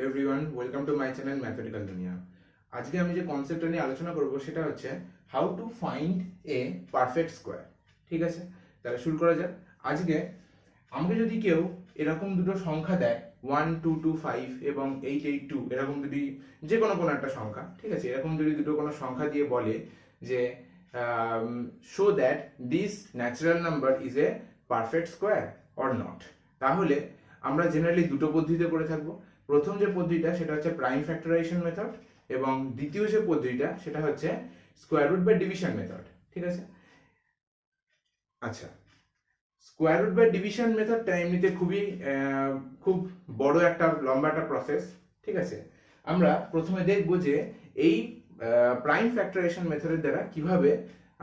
Everyone, welcome to my channel mathematical দুনিয়া। আজকে আমি যে কনসেপ্টটা নিয়ে আলোচনা করব সেটা হচ্ছে how to find a perfect square. ঠিক আছে, তাহলে শুরু করা যাক। আজকে আমাকে যদি কেউ এরকম দুটো সংখ্যা দেয় 1225 এবং 882, এরকম যদি যে কোনো একটা সংখ্যা, ঠিক আছে, এরকম যদি দুটো কোনো সংখ্যা দিয়ে বলে যে show that this natural number is a perfect square or not, তাহলে আমরা জেনারেলি দুটো পদ্ধতিতে করে থাকবো। প্রথম যে পদ্ধতিটা সেটা হচ্ছে প্রাইম ফ্যাক্টরাইজেশন মেথড, এবং দ্বিতীয় যে পদ্ধতিটা সেটা হচ্ছে square root by division method. ঠিক আছে, আচ্ছা, স্কোয়ার রুট বাই ডিভিশন মেথডটা এমনিতে খুব বড় একটা লম্বা একটা প্রসেস। ঠিক আছে, আমরা প্রথমে দেখব যে এই প্রাইম ফ্যাক্টরাইজেশন মেথডের দ্বারা কিভাবে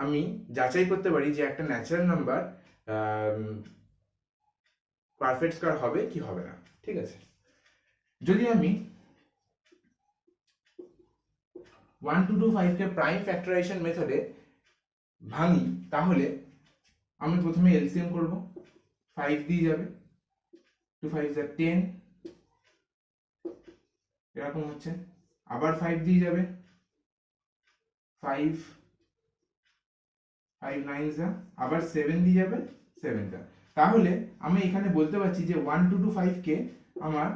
আমি যাচাই করতে পারি যে একটা ন্যাচারাল নাম্বার পারফেক্ট স্কোয়ার হবে কি হবে না। ঠিক আছে, যদি আমি 1225 কে প্রাইম ফ্যাক্টরাইজেশন মেথডে ভাঙি, তাহলে আমি প্রথমে এলসিএম করব। 5 দিয়ে যাবে, 2 5 যা 10, এরকম হচ্ছে। আবার 5 দিয়ে যাবে, 5 5 9 যা, আবার 7 দিয়ে যাবে, 7 যা। তাহলে আমি এখানে বলতে পারছি যে 1225 কে আমার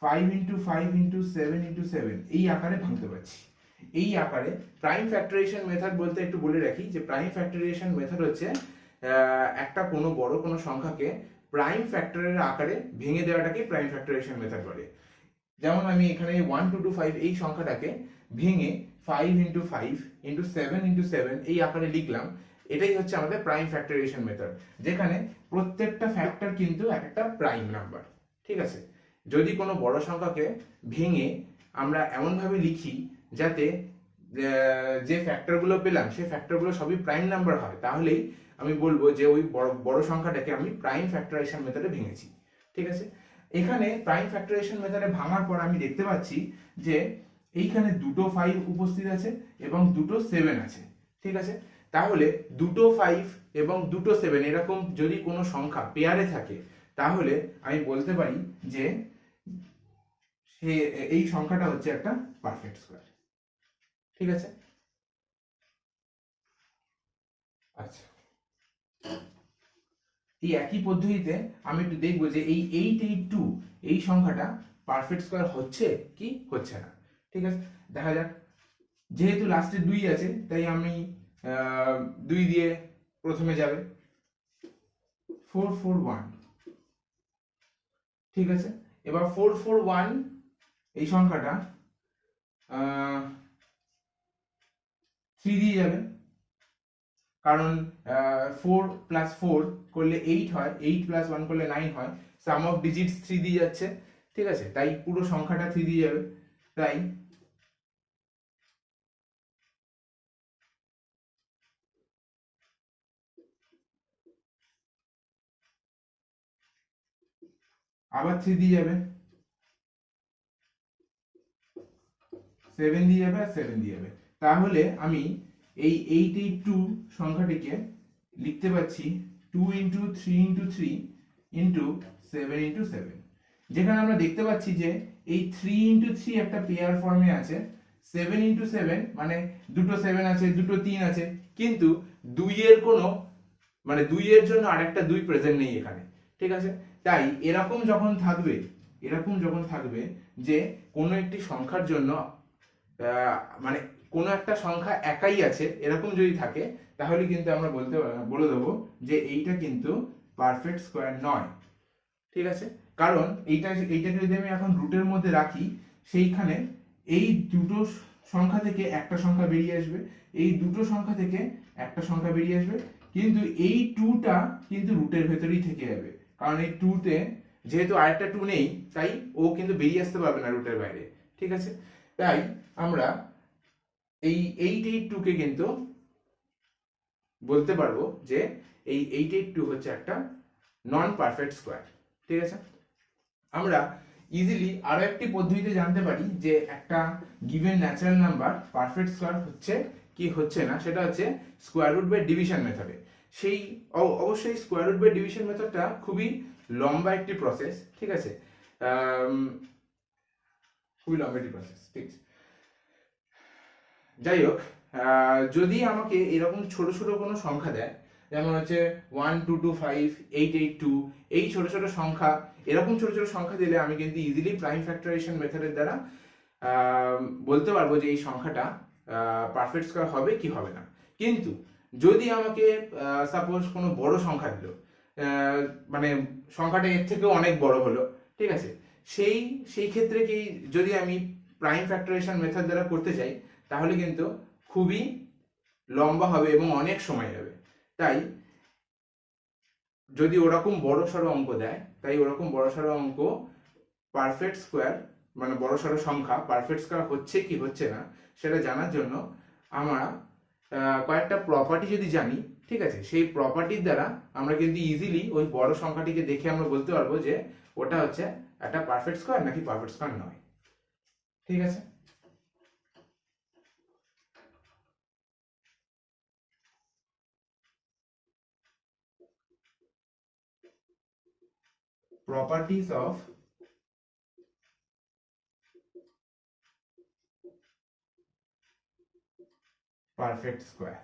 5 ইন্টু 5 ইন্টু 7 ইন্টু 7 এই আকারে ভাঙতে পারছি। এই আকারে প্রাইম ফ্যাক্টরাইজেশন মেথড বলতে একটু বলে রাখি যে প্রাইম ফ্যাক্টরাইজেশন মেথড হচ্ছে একটা কোনো বড় কোনো সংখ্যাকে প্রাইম ফ্যাক্টরের আকারে ভেঙে দেওয়াটাকে প্রাইম ফ্যাক্টরাইজেশন মেথড বলে। যেমন আমি এখানে 1225 এই সংখ্যাটাকে ভেঙে 5 ইন্টু 5 ইন্টু 7 ইন্টু 7 এই আকারে লিখলাম। এটাই হচ্ছে আমাদের প্রাইম ফ্যাক্টরাইজেশন মেথড, যেখানে প্রত্যেকটা ফ্যাক্টর কিন্তু একটা প্রাইম নাম্বার। ঠিক আছে, যদি কোনো বড় সংখ্যাকে ভেঙে আমরা এমনভাবে লিখি যাতে যে ফ্যাক্টরগুলো পেলাম সেই ফ্যাক্টরগুলো সবই প্রাইম নাম্বার হয়, তাহলেই আমি বলবো যে ওই বড় সংখ্যাটাকে আমি প্রাইম ফ্যাক্টরাইজেশন মেথডে ভেঙেছি। ঠিক আছে, এখানে প্রাইম ফ্যাক্টরাইজেশন মেথডে ভাঙার পর আমি দেখতে পাচ্ছি যে এইখানে দুটো 5 উপস্থিত আছে এবং দুটো 7 আছে। ঠিক আছে, তাহলে দুটো 5 এবং দুটো 7 এরকম যদি কোনো সংখ্যা পেয়ারে থাকে, তাহলে আমি বলতে পারি যে এই সংখ্যাটা হচ্ছে একটা পারফেক্ট স্কোয়ার। ঠিক আছে, আচ্ছা, এই একই পদ্ধতিতে আমি একটু দেখবো যে এই 882 এই সংখ্যাটা পারফেক্ট স্কোয়ার হচ্ছে কি হচ্ছে না। ঠিক আছে, দেখা যাক। যেহেতু লাস্টে 2 আছে তাই আমি 2 দিয়ে প্রথমে যাবে 441। ঠিক আছে, এবার 441 এই সংখ্যাটা 3 দিয়ে যাবে, কারণ 4 প্লাস 4 করলে 8 হয়, 8 প্লাস 1 করলে 9 হয়, সাম অফ ডিজিটস 3 দিয়ে যাচ্ছে। ঠিক আছে, তাই পুরো সংখ্যাটা 3 দিয়ে যাবে। তাই আবার 3 দিয়ে যাবে, 7 দিয়ে যাবে আর 7 দিয়ে যাবে। তাহলে আমি এই 882 সংখ্যাটিকে লিখতে পাচ্ছি 2 ইন্টু 3 ইন্টু 3 ইন্টু 7 ইন্টু 7। যেখানে আমরা দেখতে পাচ্ছি যে এই 3 ইন্টু 3 একটা পেয়ার ফর্মে আছে, 7 ইন্টু 7 মানে দুটো 7 আছে, দুটো 3 আছে, কিন্তু 2 এর কোনো মানে 2 এর জন্য আরেকটা 2 প্রেজেন্ট নেই এখানে। ঠিক আছে, তাই এরকম যখন থাকবে যে কোনো একটি সংখ্যার জন্য মানে কোনো একটা সংখ্যা একাই আছে, এরকম যদি থাকে, তাহলে কিন্তু আমরা বলে দেবো যে এইটা কিন্তু পারফেক্ট স্কোয়ার নয়। ঠিক আছে, কারণ এইটাকে যদি আমি এখন রুটের মধ্যে রাখি, সেইখানে এই দুটো সংখ্যা থেকে একটা সংখ্যা বেরিয়ে আসবে, এই দুটো সংখ্যা থেকে একটা সংখ্যা বেরিয়ে আসবে, কিন্তু এই 2টা কিন্তু রুটের ভেতরেই থেকে যাবে, কারণ এই 2তে যেহেতু আরেকটা 2 নেই, তাই ও কিন্তু বেরিয়ে আসতে পারবে না রুটের বাইরে। ঠিক আছে, তাই আমরা এই 882 কে কিন্তু বলতে পারবো যে এই 882 হচ্ছে একটা নন পারফেক্ট স্কোয়ার। ঠিক আছে, আমরা ইজিলি আরো একটি পদ্ধতিতে জানতে পারি যে একটা given natural number perfect square হচ্ছে কি হচ্ছে না, সেটা হচ্ছে স্কোয়ার রুট বাই ডিভিশন মেথডে। অবশ্যই স্কোয়ার রুট বাই ডিভিশন মেথডটা খুবই লম্বা একটি প্রসেস। ঠিক আছে, খুবই লম্বেটি প্রসেস, ঠিক আছে। যাই হোক, যদি আমাকে এরকম ছোট ছোট কোনো সংখ্যা দেয়, যেমন হচ্ছে 1 2 2 5 8 8 2, এই ছোট ছোট সংখ্যা, এরকম ছোট ছোট সংখ্যা দিলে আমি কিন্তু ইজিলি প্রাইম ফ্যাক্টরাইজেশন মেথডের দ্বারা বলতে পারবো যে এই সংখ্যাটা পারফেক্ট স্কয়ার হবে কি হবে না। কিন্তু যদি আমাকে সাপোজ কোনো বড় সংখ্যা দিল, মানে সংখ্যাটা এর থেকেও অনেক বড় হলো, ঠিক আছে, সেই ক্ষেত্রে কি যদি আমি প্রাইম ফ্যাক্টরাইজেশন মেথড দ্বারা করতে চাই, তাহলে কিন্তু খুবই লম্বা হবে এবং অনেক সময় যাবে। তাই যদি ওরকম বড় সড়ো অঙ্ক দেয়, তাই ওরকম বড় সড়ো অঙ্ক পারফেক্ট স্কোয়ার, মানে বড় সড়ো সংখ্যা পারফেক্ট স্কোয়ার হচ্ছে কি হচ্ছে না সেটা জানার জন্য আমরা কয়েকটা প্রপার্টি যদি জানি, ঠিক আছে, সেই প্রপার্টির দ্বারা আমরা কিন্তু ইজিলি ওই বড় সংখ্যাটিকে দেখে আমরা বলতে পারবো যে ওটা হচ্ছে একটা পারফেক্ট স্কোয়ার নাকি পারফেক্ট স্কোয়ার নয়, ঠিক আছে। properties of perfect square,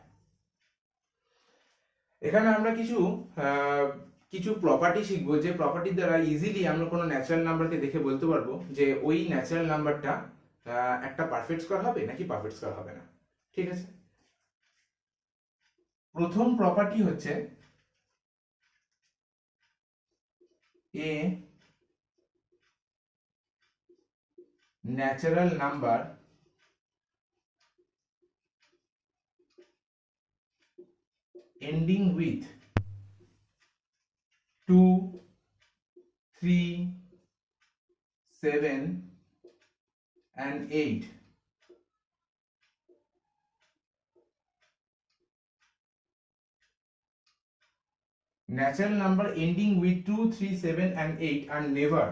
এখানে আমরা কিছু প্রপার্টি শিখবো, যে প্রপার্টির দ্বারা ইজিলি আমরা কোনো ন্যাচারাল নাম্বারকে দেখে বলতে পারবো যে ওই ন্যাচারাল নাম্বারটা একটা পারফেক্ট স্কোয়ার হবে নাকি পারফেক্ট স্কোয়ার হবে না, ঠিক আছে। প্রথম প্রপার্টি হচ্ছে a natural number ending with 2 3 7 and 8 natural number ending with 2 3 7 and 8 are never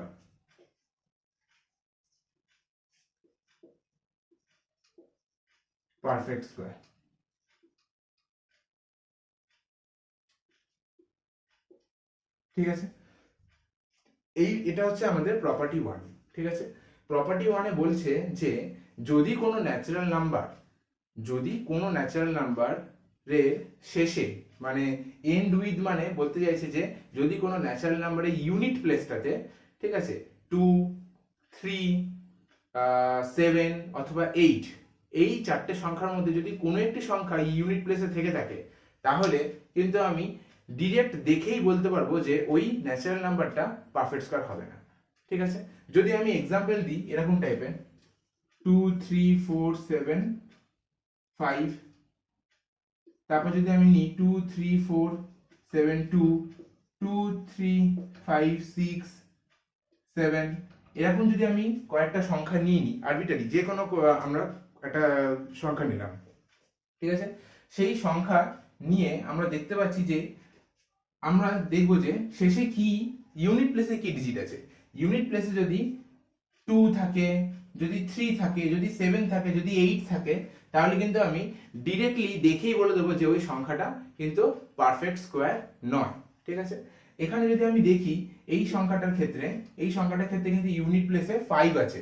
perfect square, ঠিক আছে। এটা হচ্ছে আমাদের প্রপার্টি 1, ঠিক আছে। প্রপার্টি 1 এ বলছে যে যদি কোনো ন্যাচারাল নাম্বারের শেষে, মানে এন্ড উইথ, মানে বলতে চাইছে যে যদি কোনো ন্যাচারাল নাম্বারের ইউনিট প্লেসটাতে, ঠিক আছে, 2 3 7 অথবা 8, এই চারটে সংখ্যার মধ্যে যদি কোনো একটি সংখ্যা ইউনিট প্লেসে থেকে থাকে, তাহলে কিন্তু আমি ডিরেক্ট দেখেই বলতে পারবো যে ওই ন্যাচারাল নাম্বারটা পারফেক্ট স্কয়ার হবে না, ঠিক আছে। যদি আমি এক্সাম্পল দিই এরকম টাইপের 2 3 4 7 5, তারপর যদি আমি নিই 2 3 4 7 2 2 3 5 6 7, এরকম যদি আমি কয়েকটা সংখ্যা নিয়ে নিই, আরবিটারি যে কোনো আমরা একটা সংখ্যা নিলাম, ঠিক আছে, সেই সংখ্যা নিয়ে আমরা দেখতে পাচ্ছি যে আমরা দেখবো যে শেষে কি ইউনিট প্লেসে কি ডিজিট আছে। ইউনিট প্লেসে যদি 2 থাকে, যদি 3 থাকে, যদি 7 থাকে, যদি 8 থাকে, তাহলে কিন্তু আমি ডিরেক্টলি দেখেই বলে দেবো যে ওই সংখ্যাটা কিন্তু পারফেক্ট স্কোয়ার নয়, ঠিক আছে। এখানে যদি আমি দেখি এই সংখ্যাটার ক্ষেত্রে কিন্তু ইউনিট প্লেসে 5 আছে,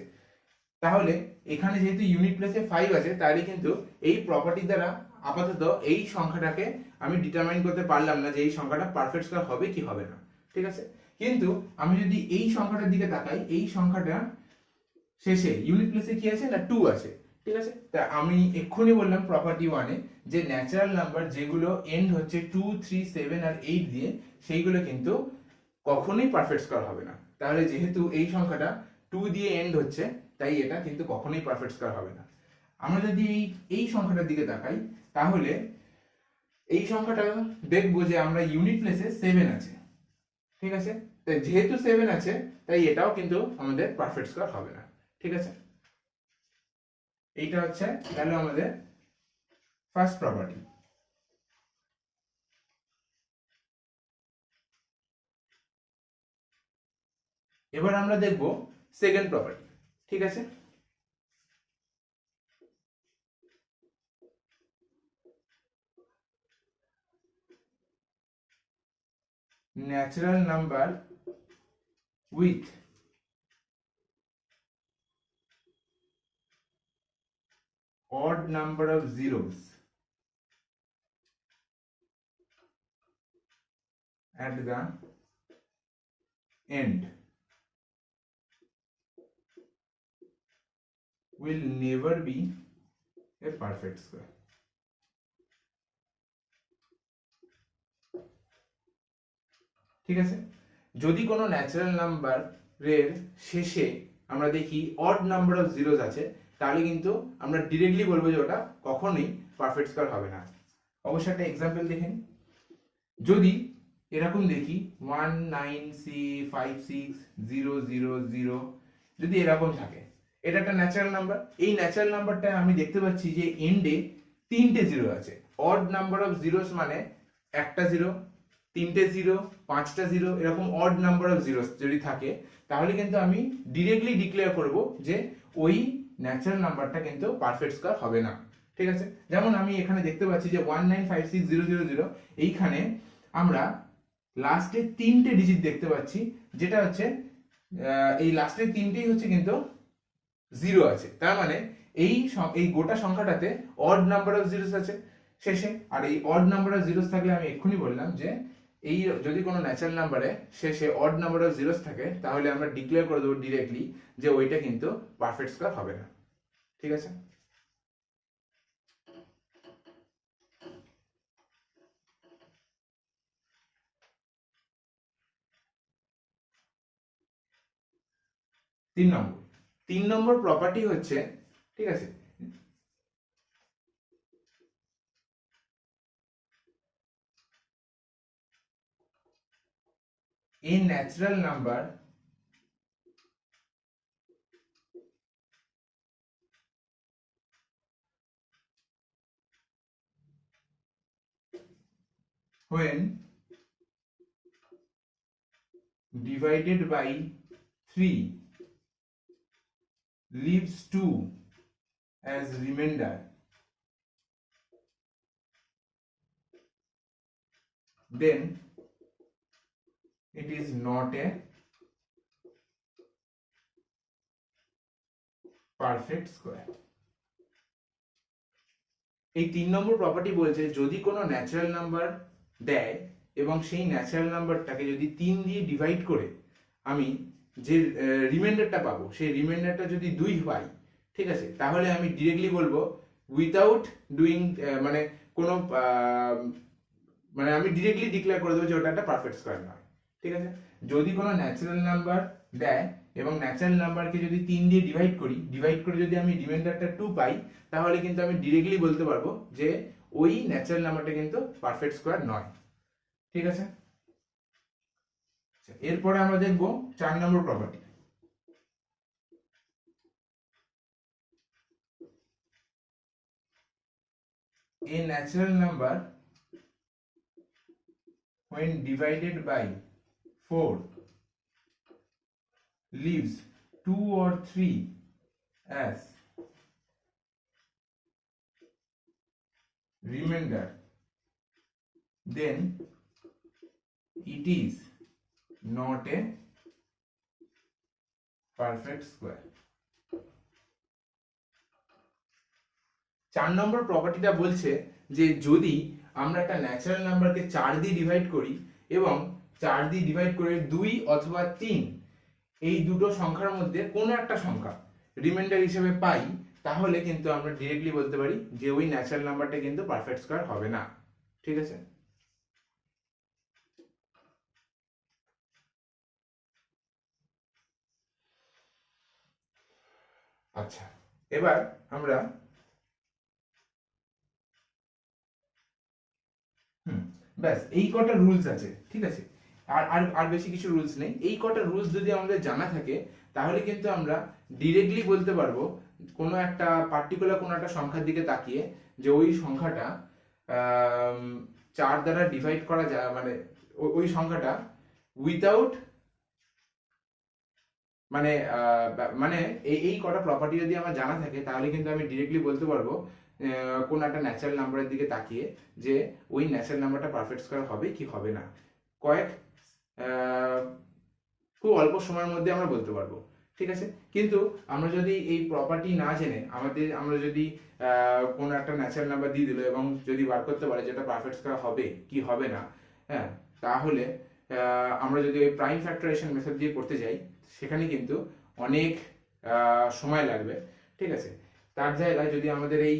তাহলে এখানে যেহেতু ইউনিট প্লেসে 5 আছে, তাহলে কিন্তু এই প্রপার্টি দ্বারা আপাতত এই সংখ্যাটাকে আমি ডিটারমাইন করতে পারলাম না যে এই সংখ্যাটা পারফেক্ট স্কয়ার হবে কি হবে না, ঠিক আছে। কিন্তু আমি যদি এই সংখ্যাটার দিকে তাকাই, এই সংখ্যাটা শেষে ইউনিট প্লেসে কি আছে না 2 আছে, ঠিক আছে। তা আমি এক্ষুনি বললাম প্রপার্টি 1 এ যে ন্যাচারাল নাম্বার যেগুলো এন্ড হচ্ছে 2 3 7 আর 8 দিয়ে, সেইগুলো কিন্তু কখনোই পারফেক্ট স্কয়ার হবে না। তাহলে যেহেতু এই সংখ্যাটা 2 দিয়ে এন্ড হচ্ছে, তাই এটা কিন্তু কখনোই পারফেক্ট স্কয়ার হবে না। আমরা যদি এই সংখ্যাটার দিকে তাকাই, তাহলে এই সংখ্যাটা দেখবো যে আমরা ইউনিট প্লেসে 7 আছে, ঠিক আছে। তাই যেহেতু 7 আছে, তাই এটাও কিন্তু আমাদের পারফেক্ট স্কয়ার হবে না, ঠিক আছে। এইটা হচ্ছে তাহলে আমাদের ফার্স্ট প্রপার্টি। এবার আমরা দেখব সেকেন্ড প্রপার্টি, ঠিক আছে। Natural number with odd number of zeros at the end will never be a perfect square. ঠিক আছে, যদি কোনো ন্যাচারাল নাম্বারের শেষে আমরা দেখি অড নাম্বার অফ জিরোস আছে, তাহলে কিন্তু আমরা ডিরেক্টলি বলবো যে ওটা কখনোই পারফেক্ট স্কোয়ার হবে না। অবশ্যই একটা এক্সাম্পল দেখেন, যদি এরকম দেখি 19C560000, যদি এরকম থাকে, এটা একটা ন্যাচারাল নাম্বার। এই ন্যাচারাল নাম্বারটা আমি দেখতে পাচ্ছি যে এন্ডে 3টে জিরো আছে। অড নাম্বার অফ জিরোস মানে একটা জিরো, 3টে জিরো, 5টা জিরো, এরকম অড নাম্বার অফ জিরোস যদি থাকে, তাহলে কিন্তু আমি ডিরেক্টলি ডিক্লেয়ার করব যে ওই ন্যাচারাল নাম্বারটা কিন্তু পারফেক্ট স্কোয়ার হবে না। ঠিক আছে, যেমন আমি এখানে দেখতে পাচ্ছি যে 1956000, এইখানে আমরা লাস্টে 3টে ডিজিট দেখতে পাচ্ছি, যেটা হচ্ছে এই লাস্টের 3টেই হচ্ছে কিন্তু জিরো আছে। তার মানে এই গোটা সংখ্যাটাতে অড নাম্বার অফ জিরোস আছে শেষে। আর এই অড নাম্বার অফ জিরোস থাকলে আমি এক্ষুনি বললাম যে এই যদি কোনো ন্যাচারাল নাম্বারে শেষে অড নাম্বার অফ জিরোস থাকে, তাহলে আমরা ডিক্লেয়ার করে দেবো ডিরেক্টলি যে ওইটা কিন্তু পারফেক্ট স্কোয়ার হবে না। ঠিক আছে, তিন নম্বর প্রপার্টি হচ্ছে, ঠিক আছে, a natural number when divided by 3 leaves 2 as remainder, then it is not a perfect square. এই 3 নম্বর প্রপার্টি বলছে যদি কোনো ন্যাচারাল নাম্বার দেয় এবং সেই ন্যাচারাল নাম্বারটাকে যদি 3 দিয়ে ডিভাইড করে আমি যে রিমাইন্ডারটা পাবো, সেই রিমাইন্ডারটা যদি 2 পাই, ঠিক আছে, তাহলে আমি ডিরেক্টলি বলবো উইথাউট ডুইং, মানে কোনো মানে আমি ডিরেক্টলি ডিক্লেয়ার করে দেবো যে ওটা একটা পারফেক্ট স্কোয়ার নয়। ঠিক আছে, যদি কোনো ন্যাচারাল নাম্বার দেয় এবং ন্যাচারাল নাম্বারকে যদি 3 দিয়ে ডিভাইড করে যদি আমি রিমাইন্ডারটা 2 পাই, তাহলে কিন্তু আমি ডিরেক্টলি বলতে পারবো যে ওই ন্যাচারাল নাম্বারটা কিন্তু পারফেক্ট স্কোয়ার নয়। ঠিক আছে, এরপরে আমরা দেখব 4 নম্বর property. A natural number when divided by 4 leaves 2 or 3 as remainder, then it is not a perfect square. 4 নম্বর প্রপার্টিটা বলছে যে যদি আমরা একটা ন্যাচারাল নাম্বারকে 4 দিয়ে ডিভাইড করি এবং 4 দিয়ে ডিভাইড করে 2 অথবা 3 এই দুটো সংখ্যার মধ্যে কোনো একটা সংখ্যা রিমাইন্ডার হিসেবে পাই, তাহলে কিন্তু আমরা ডিরেক্টলি বলতে পারি যে ওই ন্যাচারাল নাম্বারটা কিন্তু পারফেক্ট স্কোয়ার হবে না। ঠিক আছে, আচ্ছা, এবার আমরা ব্যাস এই কটা রুলস আছে। ঠিক আছে, আর আর আর বেশি কিছু রুলস নেই। এই কটা রুলস যদি আমাদের জানা থাকে, তাহলে কিন্তু আমরা ডিরেক্টলি বলতে পারবো কোনো একটা পার্টিকুলার কোনো একটা সংখ্যার দিকে তাকিয়ে যে ওই সংখ্যাটা 4 দ্বারা ডিভাইড করা যায়, মানে ওই সংখ্যাটা উইথাউট, মানে মানে এই কটা প্রপার্টি যদি আমার জানা থাকে, তাহলে কিন্তু আমি ডিরেক্টলি বলতে পারবো কোন একটা ন্যাচারাল নাম্বারের দিকে তাকিয়ে যে ওই ন্যাচারাল নাম্বারটা পারফেক্ট স্কোয়ার হবে কি হবে না। খুব অল্প সময়ের মধ্যে আমরা বলতে পারবো। ঠিক আছে। কিন্তু আমরা যদি এই প্রপার্টি না জেনে আমরা যদি কোনো একটা ন্যাচারাল নাম্বার দিয়ে দিল এবং যদি বার করতে পারে যেটা পারফেক্ট স্কয়ার হবে কি হবে না, হ্যাঁ, তাহলে আমরা যদি ওই প্রাইম ফ্যাক্টরাইজেশন মেথড দিয়ে করতে যাই সেখানে কিন্তু অনেক সময় লাগবে। ঠিক আছে, তার জায়গায় যদি আমাদের এই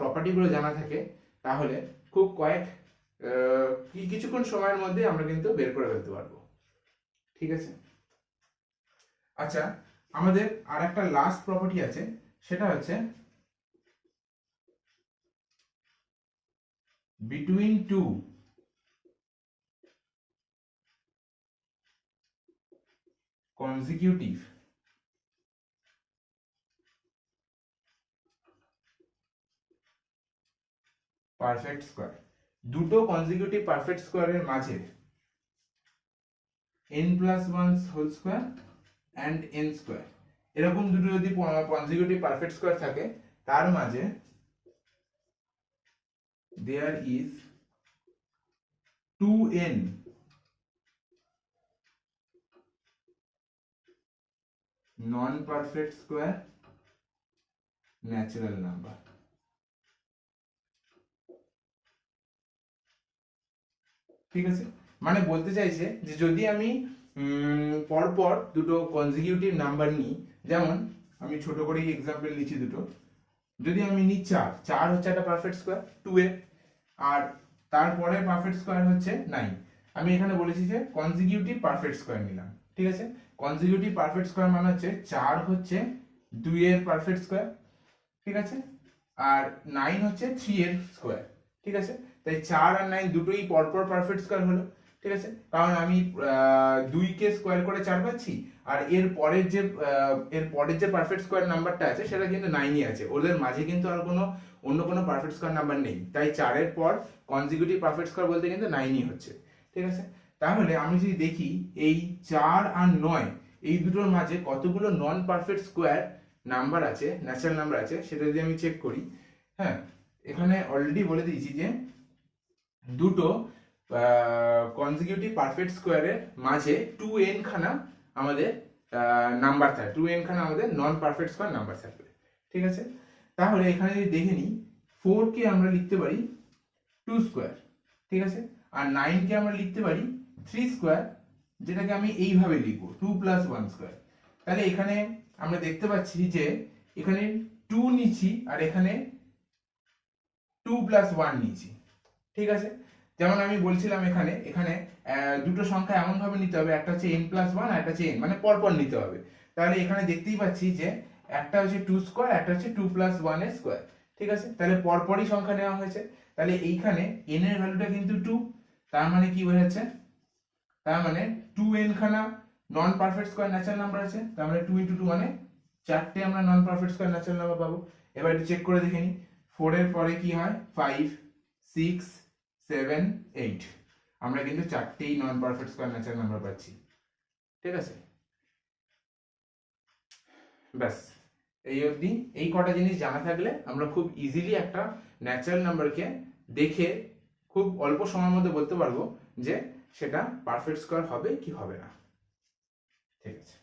প্রপার্টিগুলো জানা থাকে তাহলে খুব কিছুক্ষণ সময়ের মধ্যে আমরা কিন্তু বের করে ফেলতে পারবো। ঠিক আছে, আচ্ছা আমাদের আর একটা লাস্ট প্রপার্টি আছে, সেটা হচ্ছে between two consecutive perfect square, দুটো কনজিকিউটিভ পারফেক্ট স্কয়ারের মাঝে n+1 whole square and n square, এরকম দুটো যদি কনজিকিউটিভ পারফেক্ট স্কয়ার থাকে তার মাঝে there is 2n non perfect square natural number. ঠিক আছে, মানে বলতে চাইছে যে যদি আমি পরপর দুটো কনজিকিউটিভ নাম্বার নিই, যেমন আমি ছোট করেই এক্সাম্পল নিচ্ছি দুটো, যদি আমি নিই 4 হচ্ছে একটা পারফেক্ট স্কয়ার 2 এর, আর তারপরে পারফেক্ট স্কয়ার হচ্ছে 9, আমি এখানে বলেছি যে কনজিকিউটিভ পারফেক্ট স্কয়ার নিলাম। ঠিক আছে, কনজিকিউটিভ পারফেক্ট স্কয়ার মানে হচ্ছে 4 হচ্ছে 2 এর পারফেক্ট স্কয়ার, ঠিক আছে, আর 9 হচ্ছে 3 এর স্কয়ার। ঠিক আছে, তাই 4 আর 9 দুটোই পরপর পারফেক্ট স্কয়ার হলো। ঠিক আছে, কারণ আমি 2 কে স্কয়ার করে 4 পাচ্ছি, আর এর পরের যে পারফেক্ট স্কয়ার নাম্বারটা আছে সেটা কিন্তু 9ই আছে, ওদের মাঝে কিন্তু আর অন্য কোনো পারফেক্ট স্কয়ার নাম্বার নেই, তাই 4 এর পর কনজিকিউটিভ পারফেক্ট স্কয়ার বলতে কিন্তু 9ই হচ্ছে। ঠিক আছে, তাহলে আমি যদি দেখি এই 4 আর 9 এই দুটোর মাঝে কতগুলো নন পারফেক্ট স্কয়ার নাম্বার আছে, ন্যাচারাল নাম্বার আছে, সেটা যদি আমি চেক করি, হ্যাঁ, এখানে অলরেডি বলে দিয়েছি যে দুটো কনজিকিউটিভ পারফেক্ট স্কয়ারের মাঝে 2n খানা আমাদের নাম্বার থাকে, 2n খানা আমাদের নন পারফেক্ট স্কয়ার নাম্বার থাকবে। ঠিক আছে, তাহলে এখানে যদি দেখে নিই 4 কে আমরা লিখতে পারি 2 স্কয়ার, ঠিক আছে, আর 9 কে আমরা লিখতে পারি 3 স্কয়ার, যেটাকে আমি এইভাবে লিখবো 2 + 1 স্কয়ার। তাহলে এখানে আমরা দেখতে পাচ্ছি যে এখানে 2 নিচ্ছি আর এখানে 2 + 1 নিচ্ছি। ঠিক আছে, যেমন আমি বলছিলাম এখানে দুটো সংখ্যা এমন ভাবে নিতে হবে, একটা হচ্ছে n+1 আর একটা হচ্ছে n, মানে পরপর নিতে হবে। তাহলে এখানে দেখতেই পাচ্ছি যে একটা হচ্ছে 2 স্কয়ার, একটা হচ্ছে 2 + 1 এর স্কয়ার। ঠিক আছে, তাহলে পরপরই সংখ্যা নেওয়া হয়েছে, তাহলে এইখানে n এর ভ্যালুটা কিন্তু 2, তার মানে কি বোঝাচ্ছে, তার মানে 2n খানা নন পারফেক্ট স্কয়ার ন্যাচারাল নাম্বার আছে, তার মানে 2 × 2 মানে 4টে আমরা নন পারফেক্ট স্কয়ার ন্যাচারাল নাম্বার পাবো। এবার একটু চেক করে দেখে নিই 4 এর পরে কি হয় 5 6 7 8, আমরা কিন্তু 4টেই নন পারফেক্ট স্কয়ার ন্যাচারাল নাম্বার পাচ্ছি। ঠিক আছে, ব্যাস এই অবধি। এই কটা জিনিস জানা থাকলে আমরা খুব ইজিলি একটা ন্যাচারাল নাম্বারকে দেখে খুব অল্প সময়ের মধ্যে বলতে পারবো যে সেটা পারফেক্ট স্কয়ার হবে কি হবে না। ঠিক আছে।